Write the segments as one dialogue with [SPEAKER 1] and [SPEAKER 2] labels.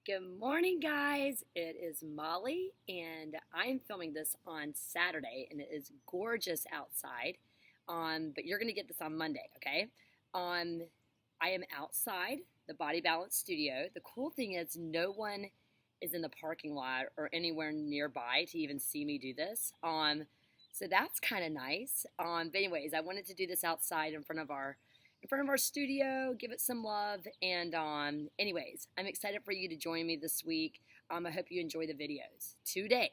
[SPEAKER 1] Good morning, guys. It is Molly, and I'm filming this on Saturday, and it is gorgeous outside. But you're going to get this on Monday, okay? I am outside the Body Balance Studio. The cool thing is, no one is in the parking lot or anywhere nearby to even see me do this. So that's kind of nice. But anyways, I wanted to do this outside in front of our studio, give it some love, and anyways, I'm excited for you to join me this week. I hope you enjoy the videos. Today,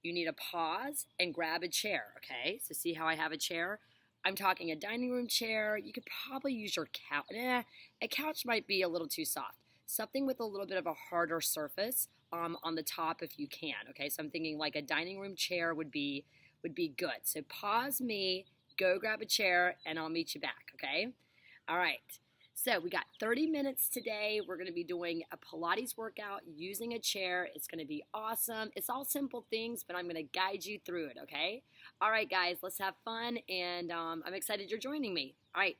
[SPEAKER 1] you need to pause and grab a chair, okay? So see how I have a chair? I'm talking a dining room chair. You could probably use your couch. A couch might be a little too soft. Something with a little bit of a harder surface on the top if you can, okay? So I'm thinking like a dining room chair would be good. So pause me, go grab a chair, and I'll meet you back, okay? All right, so we got 30 minutes today. We're going to be doing a Pilates workout using a chair. It's going to be awesome. It's all simple things, but I'm going to guide you through it, okay? All right, guys, let's have fun, and I'm excited you're joining me. All right.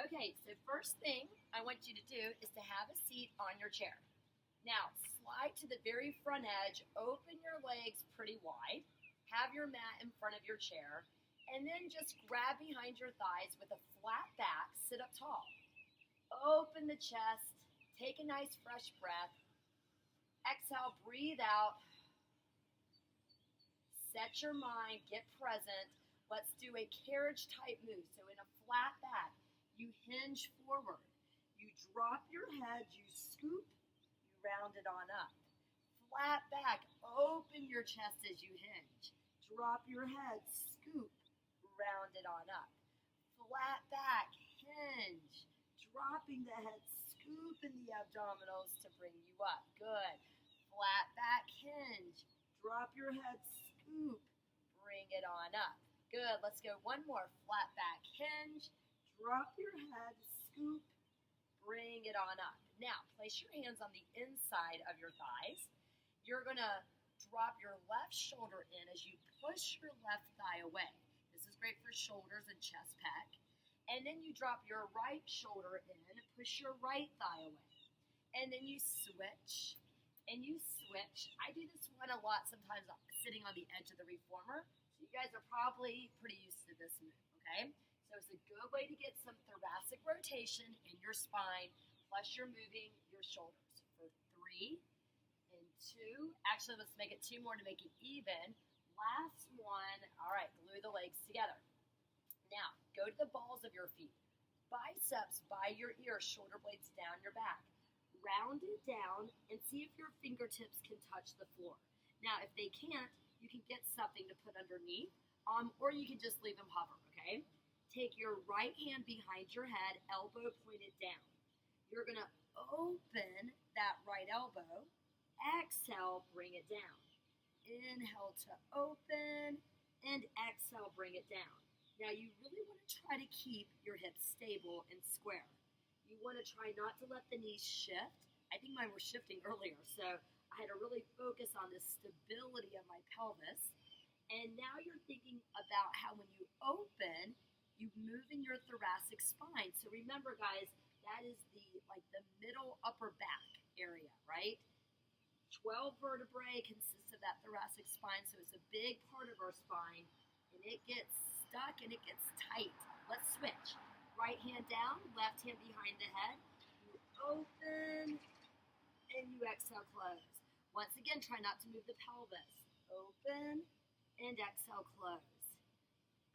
[SPEAKER 1] Okay, so first thing I want you to do is to have a seat on your chair. Now, slide to the very front edge, open your legs pretty wide, have your mat in front of your chair, and then just grab behind your thighs with a flat back, sit up tall. Open the chest, take a nice fresh breath. Exhale, breathe out. Set your mind, get present. Let's do a carriage type move. So in a flat back, you hinge forward. You drop your head, you scoop, you round it on up. Flat back, open your chest as you hinge. Drop your head, scoop, round it on up. Flat back, hinge, dropping the head, scooping the abdominals to bring you up. Good. Flat back, hinge, drop your head, scoop, bring it on up. Good. Let's go one more. Flat back, hinge, drop your head, scoop, bring it on up. Now, place your hands on the inside of your thighs. You're going to drop your left shoulder in as you push your left thigh away. This is great for shoulders and chest pack. And then you drop your right shoulder in, push your right thigh away. And then you switch, and you switch. I do this one a lot sometimes sitting on the edge of the reformer. So you guys are probably pretty used to this move, okay? So it's a good way to get some thoracic rotation in your spine, plus you're moving your shoulders. For 3 and 2. Actually, let's make it 2 more to make it even. Last one. All right, glue the legs together. Now, go to the balls of your feet. Biceps by your ears, shoulder blades down your back. Round it down and see if your fingertips can touch the floor. Now, if they can't, you can get something to put underneath, or you can just leave them hover, okay? Take your right hand behind your head, elbow pointed down. You're going to open that right elbow. Exhale, bring it down. Inhale to open, and exhale, bring it down. Now, you really want to try to keep your hips stable and square. You want to try not to let the knees shift. I think mine were shifting earlier, so I had to really focus on the stability of my pelvis. And now you're thinking about how when you open, you move in your thoracic spine. So remember, guys, that is the middle upper back area, right? 12 vertebrae consists of that thoracic spine, so it's a big part of our spine, and it gets stuck and it gets tight. Let's switch. Right hand down, left hand behind the head. You open, and you exhale, close. Once again, try not to move the pelvis. Open, and exhale, close.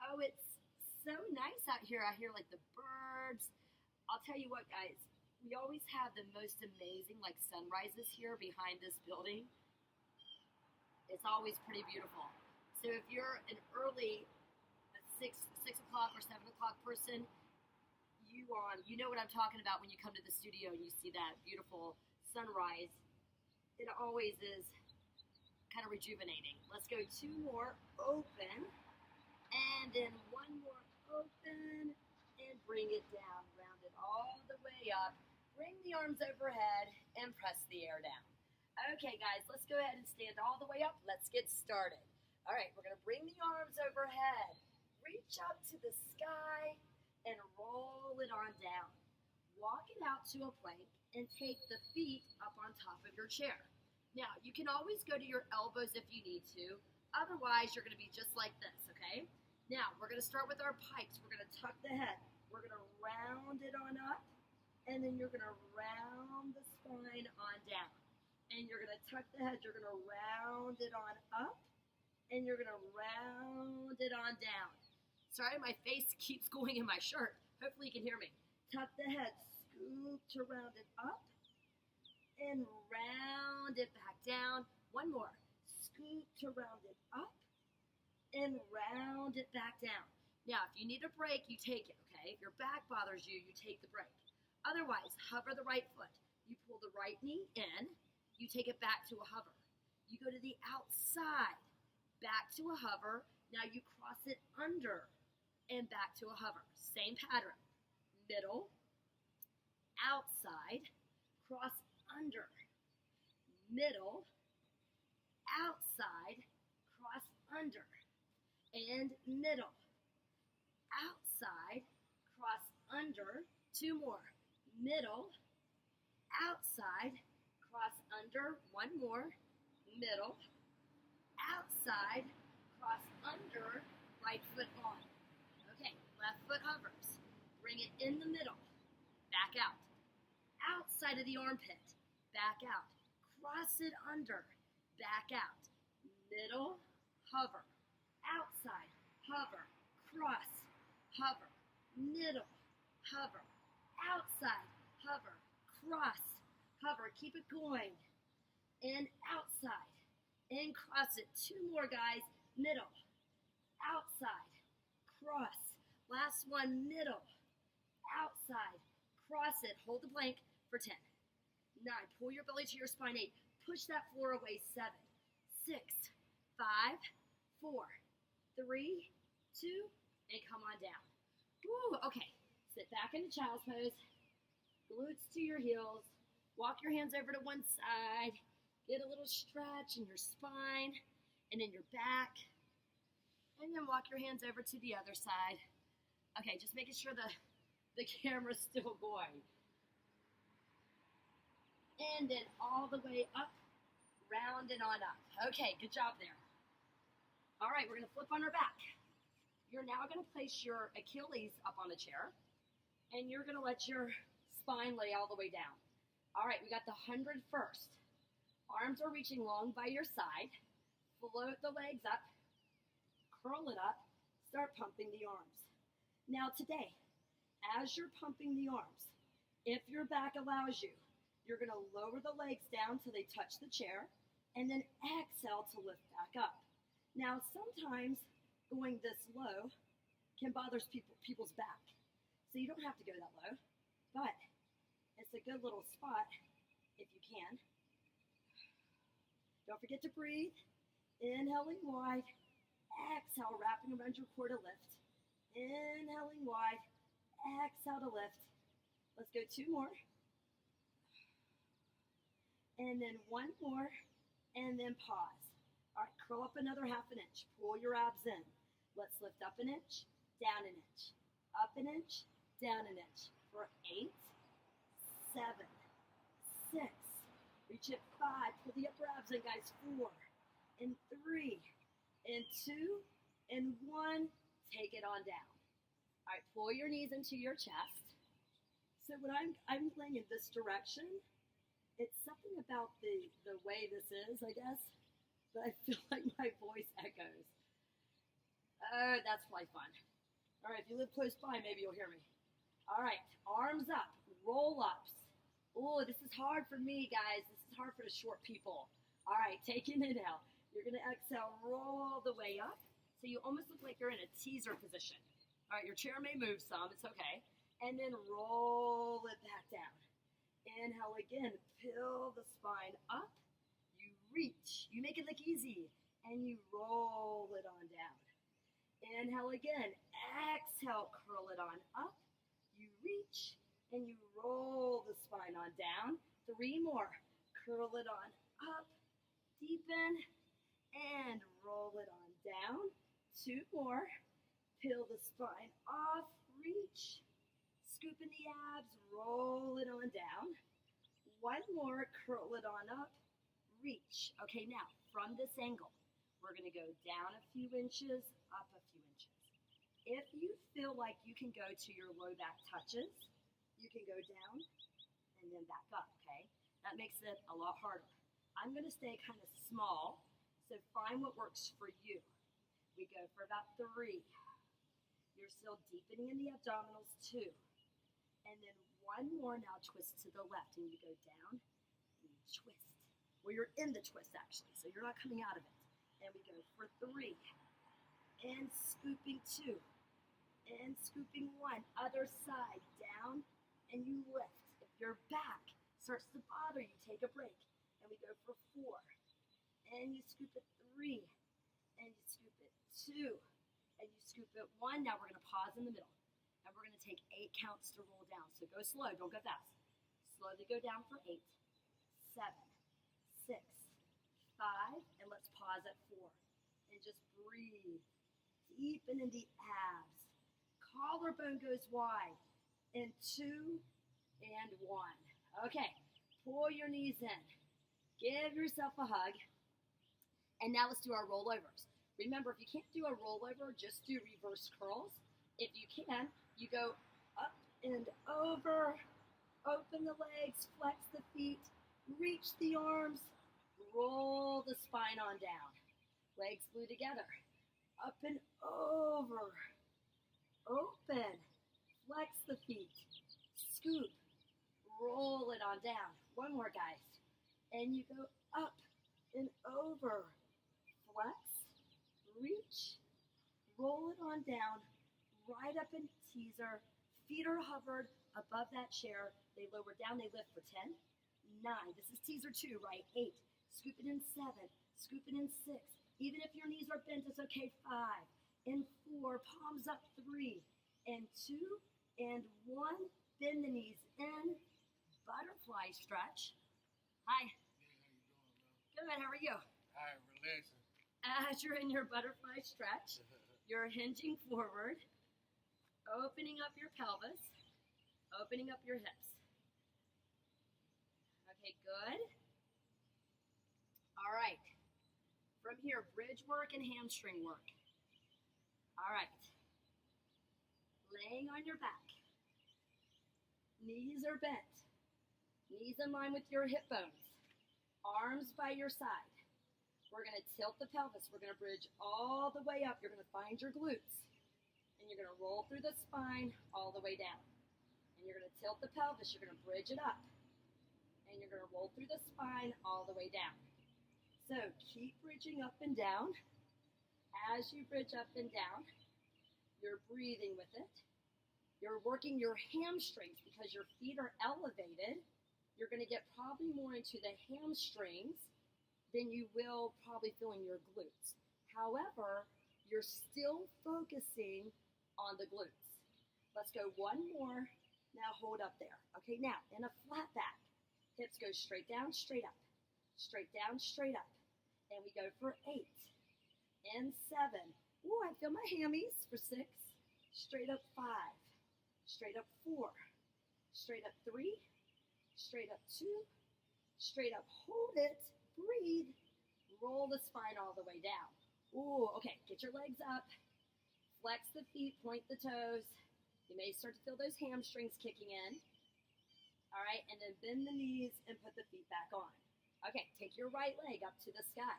[SPEAKER 1] Oh, it's so nice out here. I hear like the birds. I'll tell you what, guys. We always have the most amazing sunrises here behind this building. It's always pretty beautiful. So if you're an early 6 o'clock or 7 o'clock person, you know what I'm talking about when you come to the studio and you see that beautiful sunrise. It always is kind of rejuvenating. Let's go 2 more, open, and then 1 more, open, and bring it down. Round it all the way up. Bring the arms overhead and press the air down. Okay, guys, let's go ahead and stand all the way up. Let's get started. All right, we're going to bring the arms overhead. Reach up to the sky and roll it on down. walk it out to a plank and take the feet up on top of your chair. Now, you can always go to your elbows if you need to. Otherwise, you're going to be just like this, okay? Now, we're going to start with our pikes. We're going to tuck the head. We're going to round it on up, and then you're going to round the spine on down. And you're going to tuck the head. You're going to round it on up, and you're going to round it on down. Sorry, my face keeps going in my shirt. Hopefully you can hear me. Tuck the head, scoop to round it up, and round it back down. One more. Scoop to round it up, and round it back down. Now, if you need a break, you take it, okay? If your back bothers you, you take the break. Otherwise, hover the right foot. You pull the right knee in. You take it back to a hover. You go to the outside, back to a hover. Now you cross it under and back to a hover. Same pattern. Middle, outside, cross under. Middle, outside, cross under. And middle, outside, cross under. Two more. Middle, outside, cross under. One more. Middle, outside, cross under, right foot on. Okay, left foot hovers. Bring it in the middle. Back out. Outside of the armpit. Back out. Cross it under. Back out. Middle, hover. Outside, hover. Cross, hover. Middle, hover. Outside, hover. Cross, hover. Keep it going. And outside. And cross it. Two more, guys. Middle, outside, cross. Last one, middle, outside, cross it. Hold the plank for 10. 9. Pull your belly to your spine. 8. Push that floor away. 7, 6, 5, 4, 3, 2, and come on down. Woo, okay. Sit back into child's pose. Glutes to your heels. Walk your hands over to one side. Get a little stretch in your spine and in your back. And then walk your hands over to the other side. Okay, just making sure the camera's still going. And then all the way up, round and on up. Okay, good job there. All right, we're going to flip on our back. You're now going to place your Achilles up on a chair, and you're going to let your spine lay all the way down. All right, we got the 100 first. Arms are reaching long by your side. Float the legs up. Curl it up. Start pumping the arms. Now today, as you're pumping the arms, if your back allows you, you're going to lower the legs down till they touch the chair, and then exhale to lift back up. Now, sometimes going this low can bother people's back. So you don't have to go that low, but it's a good little spot if you can. Don't forget to breathe. Inhaling wide. Exhale, wrapping around your core to lift. Inhaling wide. Exhale to lift. Let's go 2 more. And then 1 more. And then pause. All right, curl up another ½ an inch. Pull your abs in. Let's lift up an inch, down an inch. Up an inch, down an inch. For 8, 7, 6. Reach it 5. Pull the upper abs in, guys. 4 and 3 and 2 and 1. Take it on down. All right, pull your knees into your chest. So when I'm playing in this direction, it's something about the way this is, I guess, that I feel like my voice echoes. Oh, that's probably fun. All right, if you live close by, maybe you'll hear me. All right, arms up, roll-ups. Oh, this is hard for me, guys. This is hard for the short people. All right, take an inhale. You're going to exhale, roll the way up. So you almost look like you're in a teaser position. All right, your chair may move some. It's okay. And then roll it back down. Inhale again. Peel the spine up. You reach. You make it look easy. And you roll it on down. Inhale again. Exhale, curl it on up. You reach. And you roll the spine on down. 3 more. Curl it on up. Deepen. And roll it on down. 2 more. Peel the spine off. Reach. scooping the abs, roll it on down. One more, curl it on up, reach. Okay, now from this angle, we're gonna go down a few inches, up a few inches. If you feel like you can go to your low back touches, you can go down and then back up, okay? That makes it a lot harder. I'm gonna stay kind of small, so find what works for you. We go for about 3. You're still deepening in the abdominals, 2. And then one more, now twist to the left, and you go down and you twist. Well, you're in the twist actually, so you're not coming out of it. And we go for 3. And scooping 2. And scooping 1. Other side, down, and you lift. If your back starts to bother you, take a break. And we go for 4. And you scoop it 3. And you scoop it 2. And you scoop it 1. Now we're going to pause in the middle. And we're going to take 8 counts to roll down. So go slow, don't go fast. Slowly go down for 8, 7, 6, 5, and let's pause at 4. And just breathe. Deepen in the abs. Collarbone goes wide. And 2 and 1. Okay, pull your knees in. Give yourself a hug. And now let's do our rollovers. Remember, if you can't do a rollover, just do reverse curls. If you can, you go up and over, open the legs, flex the feet, reach the arms, roll the spine on down. Legs glue together. Up and over, open, flex the feet, scoop, roll it on down. One more, guys. And you go up and over, flex, reach, roll it on down, right up in teaser. Feet are hovered above that chair. They lower down, they lift for 10, 9. This is teaser 2, right? 8. Scoop it in 7. Scoop it in 6. Even if your knees are bent, it's okay. 5 and 4. Palms up. 3 and 2 and 1. Bend the knees in. Butterfly stretch. Hi. Good. How are you?
[SPEAKER 2] Hi, relaxing.
[SPEAKER 1] As you're in your butterfly stretch, you're hinging forward, opening up your pelvis, opening up your hips. Okay, good. All right. From here, bridge work and hamstring work. All right. Laying on your back. Knees are bent. Knees in line with your hip bones. Arms by your side. We're going to tilt the pelvis. We're going to bridge all the way up. You're going to find your glutes. And you're going to roll through the spine all the way down. And you're going to tilt the pelvis. You're going to bridge it up. And you're going to roll through the spine all the way down. So keep bridging up and down. As you bridge up and down, you're breathing with it. You're working your hamstrings because your feet are elevated. You're going to get probably more into the hamstrings than you will probably feeling your glutes. However, you're still focusing on the glutes. Let's go one more. Now hold up there. Okay, now in a flat back, hips go straight down, straight up. Straight down, straight up. And we go for 8 and 7. Ooh, I feel my hammies for 6. Straight up 5. Straight up 4. Straight up 3. Straight up 2. Straight up, hold it. Breathe. Roll the spine all the way down. Ooh, okay, get your legs up. Flex the feet, point the toes. You may start to feel those hamstrings kicking in. All right, and then bend the knees and put the feet back on. Okay, take your right leg up to the sky.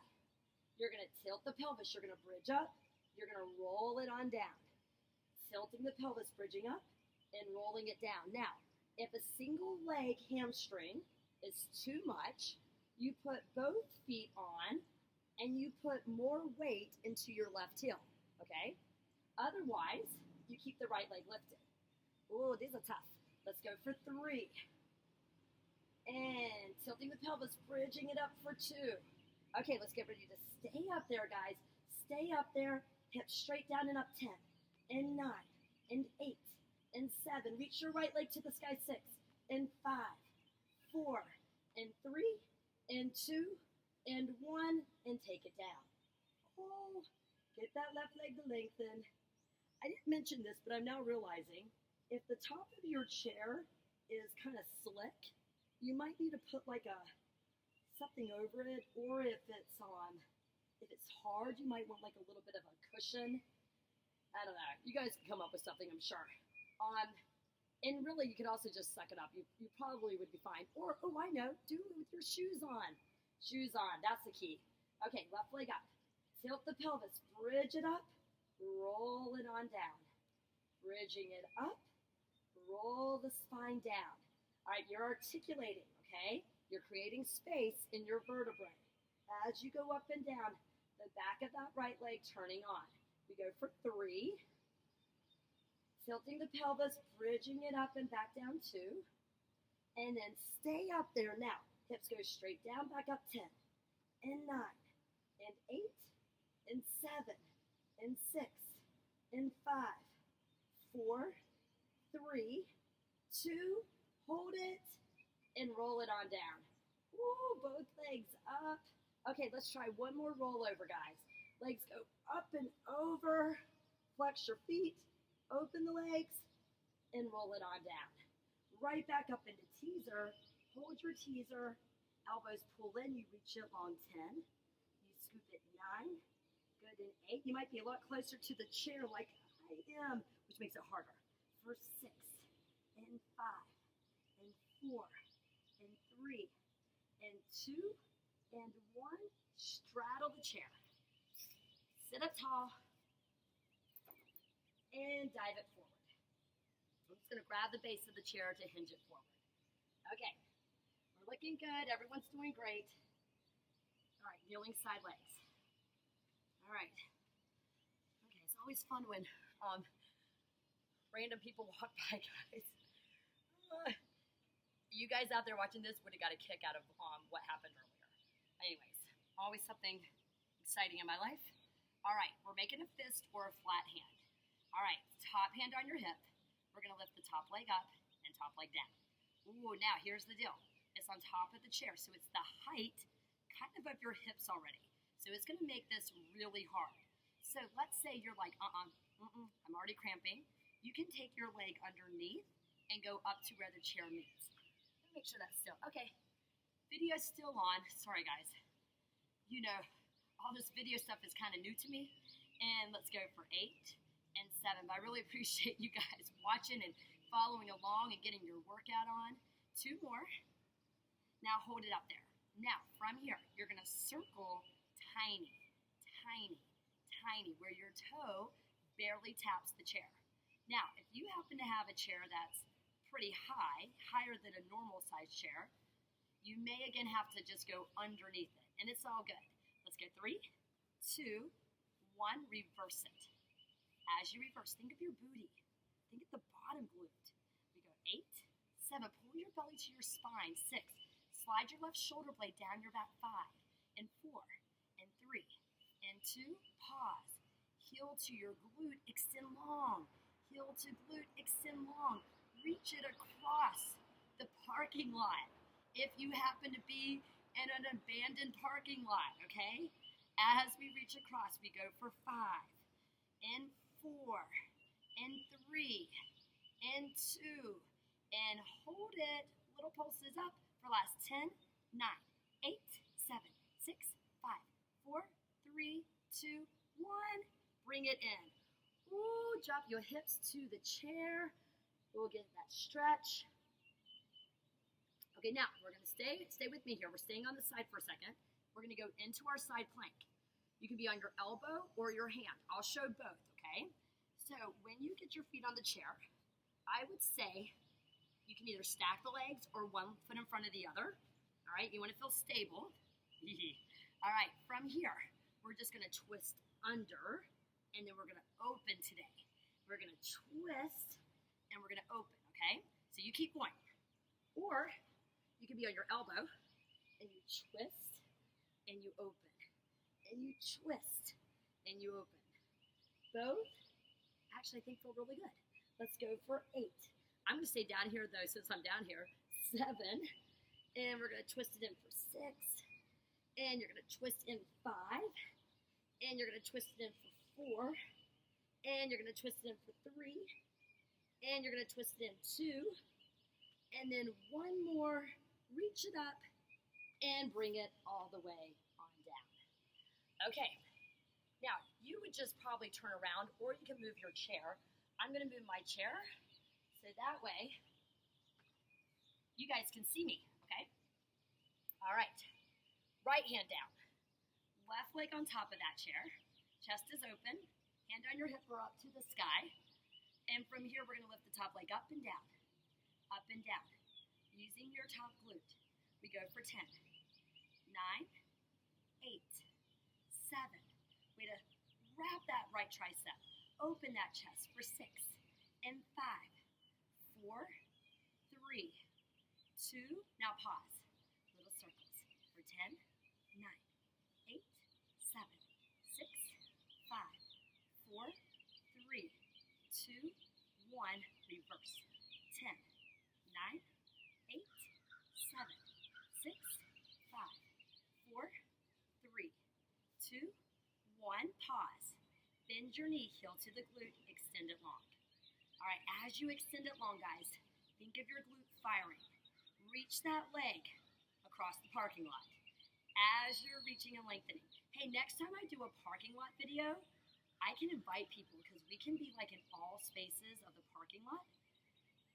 [SPEAKER 1] You're going to tilt the pelvis. You're going to bridge up. You're going to roll it on down. Tilting the pelvis, bridging up, and rolling it down. Now, if a single leg hamstring is too much, you put both feet on and you put more weight into your left heel, okay? Otherwise, you keep the right leg lifted. Ooh, these are tough. Let's go for 3. And tilting the pelvis, bridging it up for 2. Okay, let's get ready to stay up there, guys. Stay up there, hips straight down and up. 10 and 9 and 8 and 7. Reach your right leg to the sky. 6 and 5, 4 and 3 and 2 and 1 and take it down. Oh, get that left leg to lengthen. I didn't mention this, but I'm now realizing If the top of your chair is kind of slick, you might need to put like something over it, or if it's hard, you might want like a little bit of a cushion. I don't know. You guys can come up with something, I'm sure. And really, you could also just suck it up. You probably would be fine. Or, oh, I know, do it with your shoes on. Shoes on, that's the key. Okay, left leg up. Tilt the pelvis, bridge it up, roll it on down. Bridging it up, roll the spine down. All right, you're articulating, okay? You're creating space in your vertebrae. As you go up and down, the back of that right leg turning on. We go for 3. Tilting the pelvis, bridging it up and back down 2. And then stay up there. Now, hips go straight down, back up 10, and 9, and 8, and 7, and 6, and 5, 4, 3, 2, hold it, and roll it on down. Woo, both legs up. Okay, let's try one more rollover, guys. Legs go up and over. Flex your feet, open the legs, and roll it on down. Right back up into teaser. Hold your teaser. Elbows pull in. You reach it long 10. You scoop it 9. Good in 8. You might be a lot closer to the chair like I am, which makes it harder. For 6, and 5, and 4, and 3, and 2, and 1. Straddle the chair. Sit up tall. And dive it forward. I'm just going to grab the base of the chair to hinge it forward. Okay. We're looking good. Everyone's doing great. All right. Kneeling side legs. All right. Okay. It's always fun when random people walk by, guys. You guys out there watching this would have got a kick out of what happened earlier. Anyways, always something exciting in my life. All right, we're making a fist or a flat hand. All right, top hand on your hip. We're going to lift the top leg up and top leg down. Ooh, now here's the deal. It's on top of the chair, so it's the height kind of your hips already. So it's going to make this really hard. So let's say you're like, I'm already cramping. You can take your leg underneath and go up to where the chair meets. Make sure that's still, okay. Video's still on. Sorry, guys. You know, all this video stuff is kind of new to me. And let's go for 8 and 7. But I really appreciate you guys watching and following along and getting your workout on. 2 more. Now hold it up there. Now, from here, you're going to circle tiny, tiny, tiny, where your toe barely taps the chair. Now, if you happen to have a chair that's pretty high, higher than a normal size chair, you may again have to just go underneath it, and it's all good. Let's go 3, 2, 1, reverse it. As you reverse, think of your booty. Think at the bottom glute. We go 8, 7, pull your belly to your spine. 6, slide your left shoulder blade down your back. 5, and 4, and 3, and 2, pause. Heel to your glute, extend long. Heel to glute, extend long. Reach it across the parking lot. If you happen to be in an abandoned parking lot, okay? As we reach across, we go for 5, and 4, and 3, and 2, and hold it. Little pulses up for last 10, 9, 8, 7, 6, 5, 4, 3, 2, 1. Bring it in. Ooh, drop your hips to the chair. We'll get that stretch. Okay, now we're going to stay with me here. We're staying on the side for a second. We're going to go into our side plank. You can be on your elbow or your hand. I'll show both, okay? So when you get your feet on the chair, I would say you can either stack the legs or one foot in front of the other. All right, you want to feel stable. All right, from here, we're just going to twist under, and then we're going to open today. We're going to twist, and we're going to open, okay? So you keep going. Or you can be on your elbow, and you twist, and you open. And you twist, and you open. Both, actually, I think feel really good. Let's go for 8. I'm going to stay down here, though, since I'm down here. 7, and we're going to twist it in for 6, and you're going to twist in 5, and you're going to twist it in for 4, and you're going to twist it in for 3, And you're gonna twist it in 2, and then 1 more, reach it up, and bring it all the way on down. Okay, now you would just probably turn around, or you can move your chair. I'm gonna move my chair, so that way you guys can see me, okay? All right, right hand down, left leg on top of that chair, chest is open, hand on your hip or up to the sky, and from here we're gonna lift the top leg up and down, using your top glute. We go for 10, 9, 8, 7, way to wrap that right tricep, open that chest for 6, and 5, 4, 3, 2, now pause, little circles, for 10, 9, 8, 7, 6, 5, 4, 3, 2, 1, reverse, 10, 9, 8, 7, 6, 5, 4, 3, 2, 1, pause, bend your knee, heel to the glute, extend it long. All right, as you extend it long, guys, think of your glute firing. Reach that leg across the parking lot as you're reaching and lengthening. Hey, next time I do a parking lot video, I can invite people because we can be like in all spaces of the parking lot.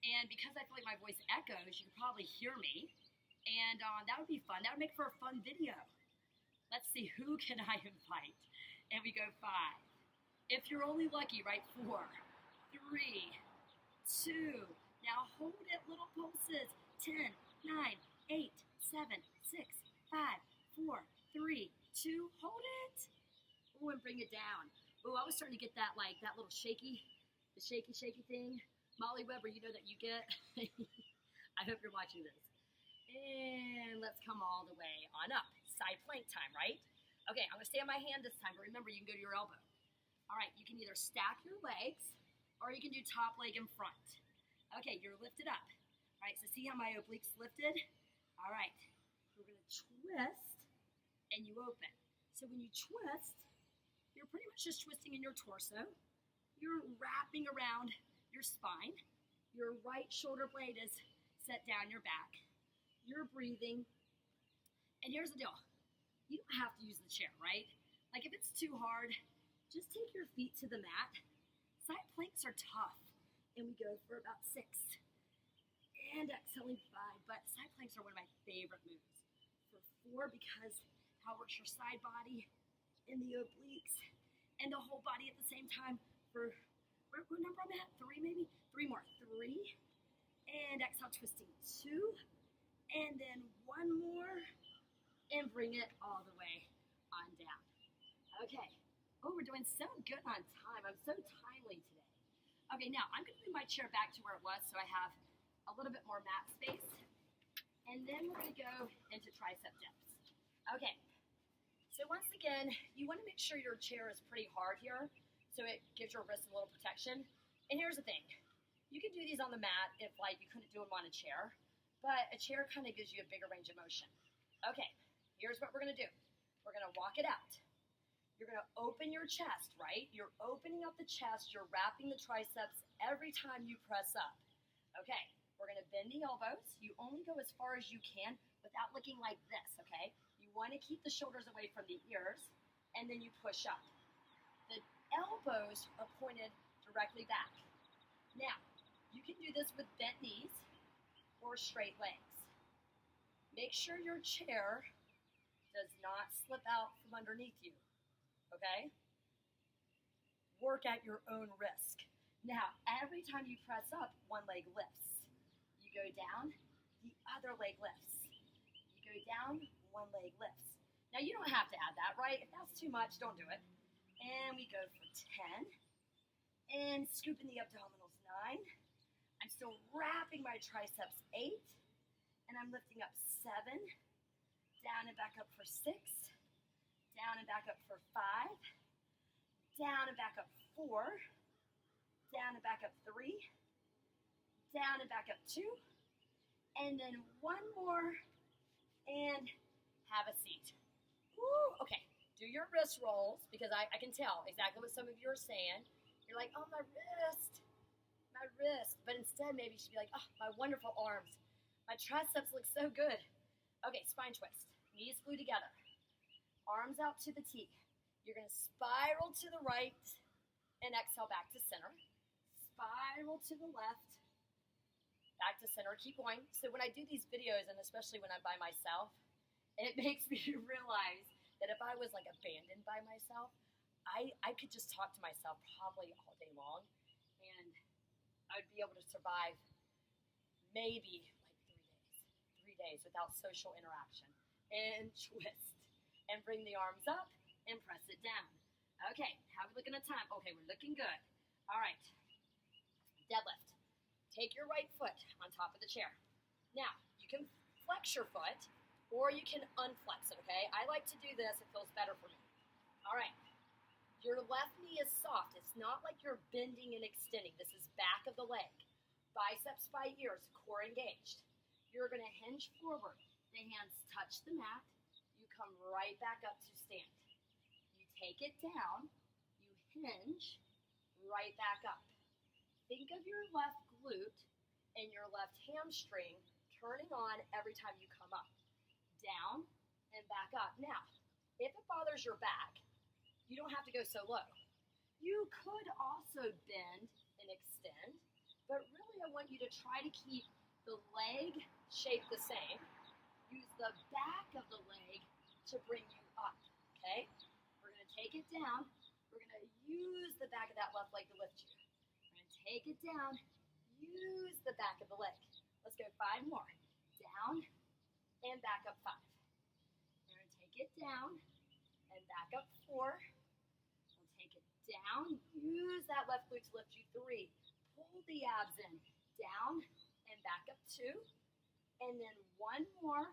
[SPEAKER 1] And because I feel like my voice echoes, you can probably hear me. And that would be fun. That would make for a fun video. Let's see, who can I invite? And we go 5. If you're only lucky, right? 4, 3, 2. Now hold it, little pulses. 10, 9, 8, 7, 6, 5, 4, 3, 2. Hold it. Oh, and bring it down. Oh, I was starting to get that, like, that little shaky thing. Molly Weber, you know that you get. I hope you're watching this. And let's come all the way on up. Side plank time, right? Okay, I'm gonna stay on my hand this time, but remember, you can go to your elbow. All right, you can either stack your legs, or you can do top leg in front. Okay, you're lifted up. All right, so see how my obliques lifted? All right, we're gonna twist, and you open. So when you twist, you're pretty much just twisting in your torso. You're wrapping around your spine. Your right shoulder blade is set down your back. You're breathing. And here's the deal. You don't have to use the chair, right? Like if it's too hard, just take your feet to the mat. Side planks are tough. And we go for about 6. And exhaling 5. But side planks are one of my favorite moves. For 4, because how it works your side body and the obliques and the whole body at the same time. For what number I'm at? 3 maybe? 3 more. 3. And exhale, twisting 2. And then 1 more. And bring it all the way on down. Okay. Oh, we're doing so good on time. I'm so timely today. Okay, now I'm going to move my chair back to where it was so I have a little bit more mat space. And then we're going to go into tricep dips. Okay. So once again, you want to make sure your chair is pretty hard here so it gives your wrist a little protection. And here's the thing. You can do these on the mat if like you couldn't do them on a chair, but a chair kind of gives you a bigger range of motion. Okay, here's what we're going to do. We're going to walk it out. You're going to open your chest, right? You're opening up the chest. You're wrapping the triceps every time you press up. Okay, we're going to bend the elbows. You only go as far as you can without looking like this, okay? You want to keep the shoulders away from the ears, and then you push up. The elbows are pointed directly back. Now, you can do this with bent knees or straight legs. Make sure your chair does not slip out from underneath you. Okay? Work at your own risk. Now, every time you press up, one leg lifts. You go down, the other leg lifts. You go down, one leg lifts. Now, you don't have to add that, right? If that's too much, don't do it. And we go for 10. And scooping the abdominals, 9. I'm still wrapping my triceps, 8. And I'm lifting up 7. Down and back up for 6. Down and back up for 5, down and back up 4, down and back up 3, down and back up 2, and then 1 more, and have a seat. Woo, okay, do your wrist rolls, because I can tell exactly what some of you are saying. You're like, oh, my my wrist. But instead, maybe you should be like, oh, my wonderful arms. My triceps look so good. Okay, spine twist. Knees glued together. Arms out to the T. You're going to spiral to the right and exhale back to center. Spiral to the left, back to center. Keep going. So when I do these videos, and especially when I'm by myself, it makes me realize that if I was like abandoned by myself, I could just talk to myself probably all day long, and I'd be able to survive maybe like 3 days without social interaction. And twist. And bring the arms up and press it down. Okay, how are we looking at time? Okay, we're looking good. All right, deadlift. Take your right foot on top of the chair. Now, you can flex your foot, or you can unflex it, okay? I like to do this. It feels better for me. All right. Your left knee is soft. It's not like you're bending and extending. This is back of the leg. Biceps by ears, core engaged. You're going to hinge forward. The hands touch the mat. You come right back up to stand. You take it down. You hinge right back up. Think of your left glute and your left hamstring turning on every time you come up. Down and back up. Now, if it bothers your back, you don't have to go so low. You could also bend and extend, but really I want you to try to keep the leg shape the same. Use the back of the leg to bring you up, okay? We're going to take it down. We're going to use the back of that left leg to lift you. We're going to take it down. Use the back of the leg. Let's go 5 more. Down and back up 5. We're going to take it down and back up 4. Down, use that left glute to lift you 3. Pull the abs in, down and back up 2. And then 1 more,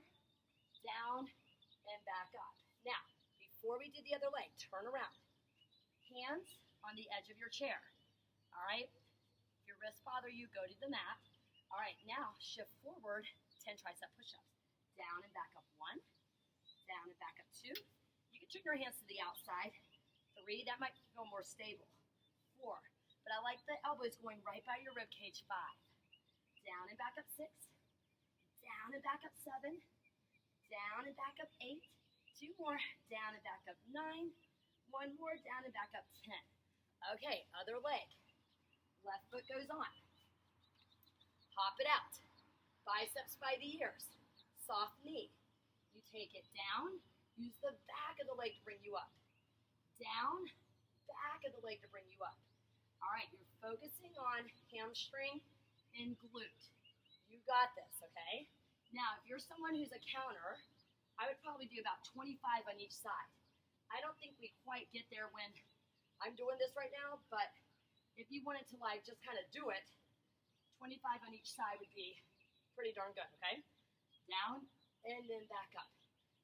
[SPEAKER 1] down and back up. Now, before we do the other leg, turn around. Hands on the edge of your chair. All right, if your wrists bother you, go to the mat. All right, now shift forward, 10 tricep push-ups. Down and back up 1, down and back up 2. You can turn your hands to the outside. 3, that might feel more stable. 4, but I like the elbows going right by your rib cage. 5, down and back up 6, down and back up 7, down and back up 8, 2 more, down and back up 9, 1 more, down and back up 10. Okay, other leg. Left foot goes on. Hop it out. Biceps by the ears. Soft knee. You take it down. Use the back of the leg to bring you up. Down, back of the leg to bring you up. All right, you're focusing on hamstring and glute. You got this, okay? Now, if you're someone who's a counter, I would probably do about 25 on each side. I don't think we quite get there when I'm doing this right now, but if you wanted to like just kind of do it, 25 on each side would be pretty darn good, okay? Down and then back up.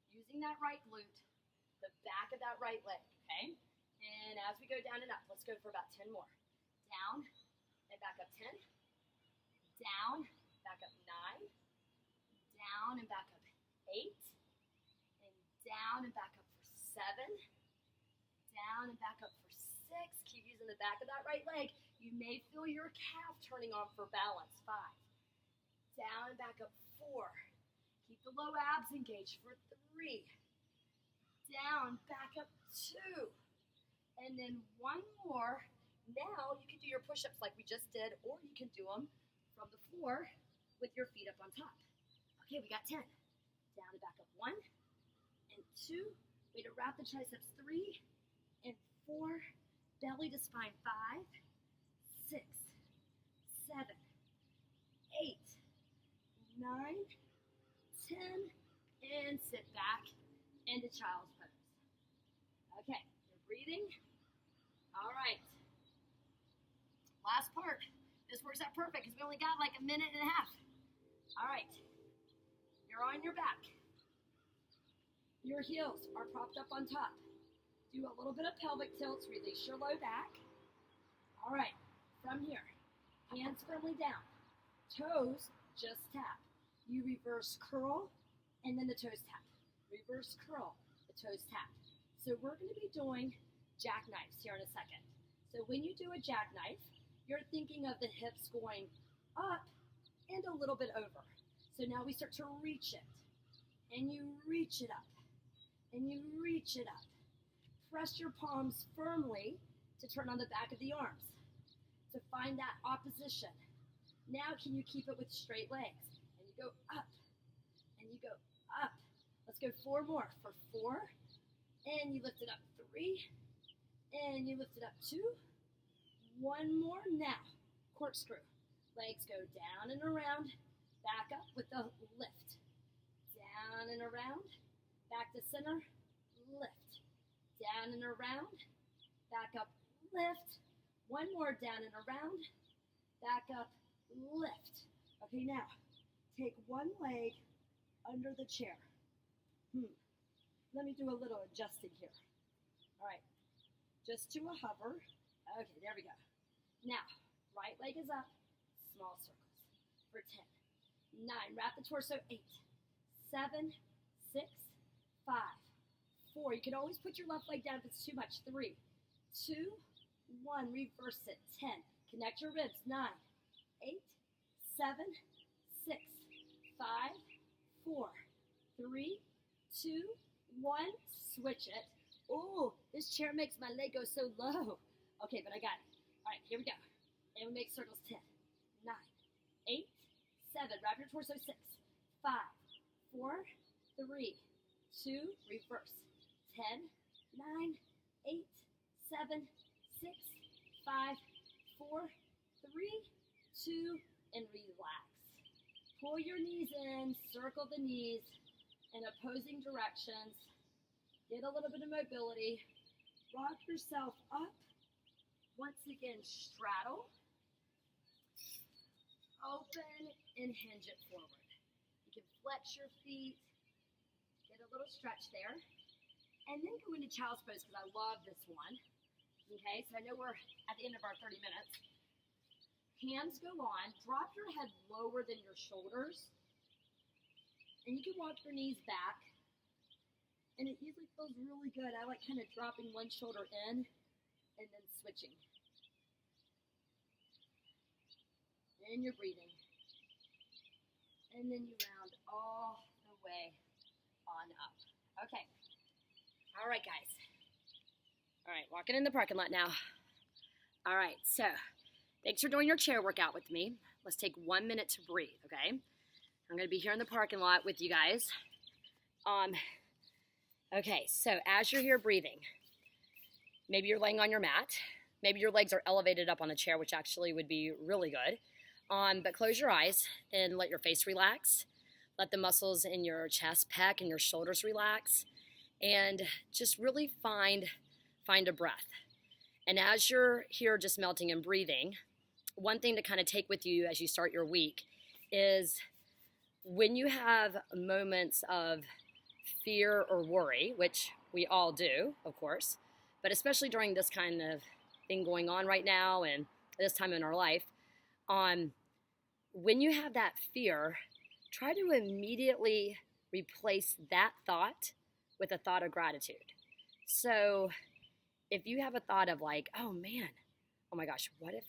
[SPEAKER 1] Using that right glute, the back of that right leg. Okay, and as we go down and up, let's go for about 10 more. Down and back up 10. Down, back up 9. Down and back up 8. And down and back up for 7. Down and back up for 6. Keep using the back of that right leg. You may feel your calf turning on for balance. 5. Down and back up 4. Keep the low abs engaged for 3. Down, back up 2, and then 1 more. Now you can do your push-ups like we just did, or you can do them from the floor with your feet up on top. Okay, we got 10. Down and back up 1 and 2. Way to wrap the triceps 3 and 4. Belly to spine 5, 6, 7, 8, 9, 10, and sit back into child's pose. Okay, you're breathing. All right. Last part. This works out perfect because we only got like a minute and a half. All right. You're on your back. Your heels are propped up on top. Do a little bit of pelvic tilts. Release your low back. All right. From here, hands firmly down. Toes just tap. You reverse curl and then the toes tap. Reverse curl, the toes tap. So we're going to be doing jackknives here in a second. So when you do a jackknife, you're thinking of the hips going up and a little bit over. So now we start to reach it, and you reach it up, and you reach it up. Press your palms firmly to turn on the back of the arms, to find that opposition. Now can you keep it with straight legs? And you go up, and you go up. Let's go 4 more. For 4, and you lift it up. 3, and you lift it up. 2, 1 more. Now, corkscrew. Legs go down and around, back up with the lift. Down and around, back to center, lift. Down and around, back up, lift. 1 more, down and around, back up, lift. Okay, now, take one leg under the chair. Let me do a little adjusting here. All right, just to a hover. Okay, there we go. Now, right leg is up, small circles for 10, 9, wrap the torso, 8, 7, 6, 5, 4. You can always put your left leg down if it's too much. 3, 2, 1, reverse it, 10. Connect your ribs, 9, 8, 7, 6, 5, 4, 3, 2, 1, switch it. Oh, this chair makes my leg go so low. Okay, but I got it. All right, here we go. And we make circles 10, 9, 8, 7, wrap your torso, 6, 5, 4, 3, 2, reverse, 10, 9, 8, 7, 6, 5, 4, 3, 2, and relax. Pull your knees in, circle the knees in opposing directions. Get a little bit of mobility. Rock yourself up. Once again, straddle. Open and hinge it forward. You can flex your feet. Get a little stretch there. And then go into child's pose because I love this one. Okay, so I know we're at the end of our 30 minutes. Hands go on. Drop your head lower than your shoulders. And you can walk your knees back. And it usually feels really good. I like kind of dropping one shoulder in and then switching. And you're breathing. And then you round all the way on up. Okay. All right, guys. All right, walking in the parking lot now. All right, so thanks for doing your chair workout with me. Let's take 1 minute to breathe, okay? I'm going to be here in the parking lot with you guys. Okay, so as you're here breathing, maybe you're laying on your mat. Maybe your legs are elevated up on a chair, which actually would be really good. But close your eyes and let your face relax. Let the muscles in your chest, pec, and your shoulders relax. And just really find a breath. And as you're here just melting and breathing, one thing to kind of take with you as you start your week is when you have moments of fear or worry, which we all do, of course, but especially during this kind of thing going on right now and this time in our life, when you have that fear, try to immediately replace that thought with a thought of gratitude. So if you have a thought of like, oh man, oh my gosh, what if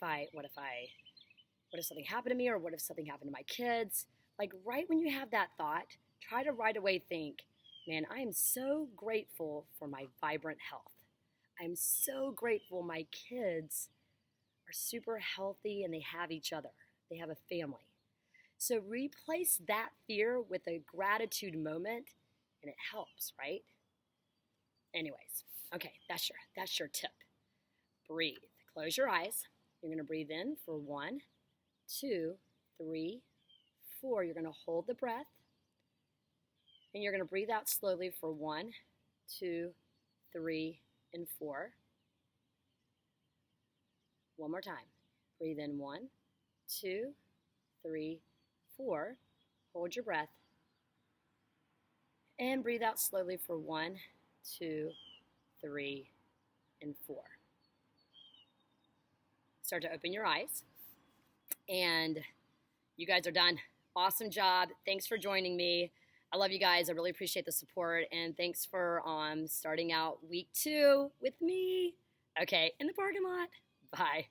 [SPEAKER 1] something happened to me, or what if something happened to my kids? Like right when you have that thought, try to right away think, man, I am so grateful for my vibrant health. I'm so grateful my kids are super healthy and they have each other. They have a family. So replace that fear with a gratitude moment and it helps, right? Anyways, okay, that's your tip. Breathe. Close your eyes. You're going to breathe in for 1, 2, 3, 4. You're going to hold the breath. And you're going to breathe out slowly for 1, 2, 3, and 4. One more time. Breathe in 1, 2, 3, 4. Hold your breath. And breathe out slowly for 1, 2, 3, and 4. Start to open your eyes. And you guys are done. Awesome job. Thanks for joining me. I love you guys. I really appreciate the support. And thanks for starting out week 2 with me. Okay, in the parking lot. Bye.